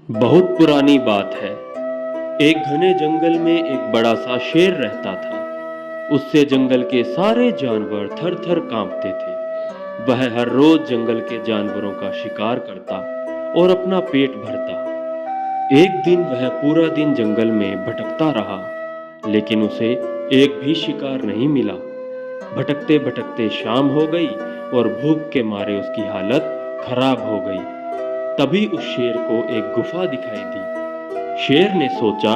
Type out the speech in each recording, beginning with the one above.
बहुत पुरानी बात है। एक घने जंगल में एक बड़ा सा शेर रहता था। उससे जंगल के सारे जानवर थर थर कांपते थे। वह हर रोज जंगल के जानवरों का शिकार करता और अपना पेट भरता। एक दिन वह पूरा दिन जंगल में भटकता रहा, लेकिन उसे एक भी शिकार नहीं मिला। भटकते भटकते शाम हो गई और भूख के मारे उसकी हालत खराब हो गई। तभी उस शेर को एक गुफा दिखाई दी। शेर ने सोचा,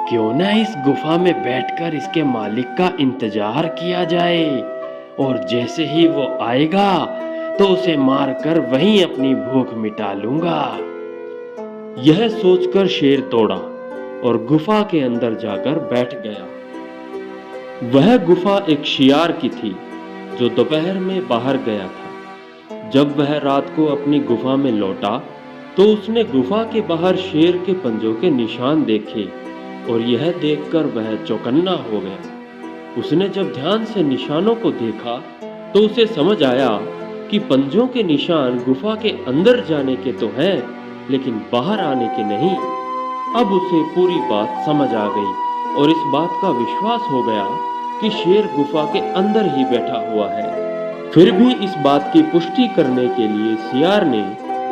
क्यों ना इस गुफा में बैठकर इसके मालिक का इंतजार किया जाए, और जैसे ही वो आएगा तो उसे मारकर वहीं अपनी भूख मिटा लूंगा। यह सोचकर शेर दौड़ा और गुफा के अंदर जाकर बैठ गया। वह गुफा एक शियार की थी जो दोपहर में बाहर गया था। जब वह रात को अपनी गुफा में लौटा तो उसने गुफा के बाहर शेर के पंजों के निशान देखे, और यह देखकर वह चौकन्ना हो गया। उसने जब ध्यान से निशानों को देखा तो उसे समझ आया कि पंजों के निशान गुफा के अंदर जाने के तो हैं, लेकिन बाहर आने के नहीं। अब उसे पूरी बात समझ आ गई और इस बात का विश्वास हो गया कि शेर गुफा के अंदर ही बैठा हुआ है। फिर भी इस बात की पुष्टि करने के लिए सियार ने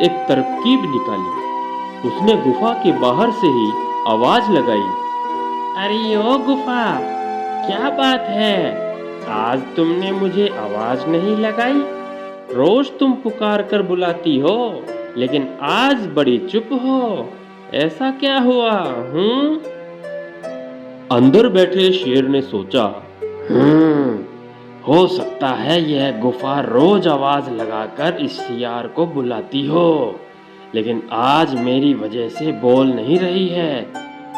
एक तरकीब निकाली। उसने गुफा के बाहर से ही आवाज लगाई, अरे ओ गुफा, क्या बात है? आज तुमने मुझे आवाज नहीं लगाई। रोज तुम पुकार कर बुलाती हो, लेकिन आज बड़ी चुप हो। ऐसा क्या हुआ? अंदर बैठे शेर ने सोचा, हो सकता है यह गुफा रोज आवाज लगाकर इस सियार को बुलाती हो, लेकिन आज मेरी वजह से बोल नहीं रही है।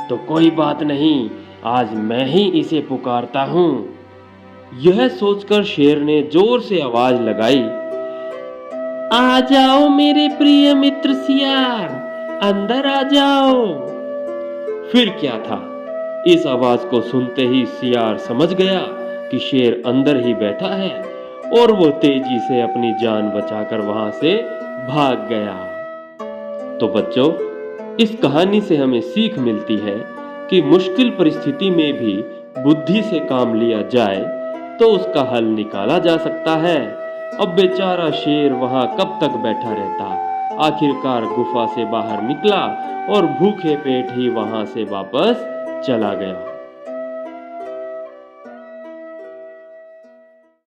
तो कोई बात नहीं, आज मैं ही इसे पुकारता हूँ। यह सोचकर शेर ने जोर से आवाज लगाई, आ जाओ मेरे प्रिय मित्र सियार, अंदर आ जाओ। फिर क्या था, इस आवाज को सुनते ही सियार समझ गया कि शेर अंदर ही बैठा है, और वो तेजी से अपनी जान बचाकर वहां से भाग गया। तो बच्चों, इस कहानी से हमें सीख मिलती है कि मुश्किल परिस्थिति में भी बुद्धि से काम लिया जाए तो उसका हल निकाला जा सकता है। अब बेचारा शेर वहां कब तक बैठा रहता। आखिरकार गुफा से बाहर निकला और भूखे पेट ही वहां से वापस चला गया।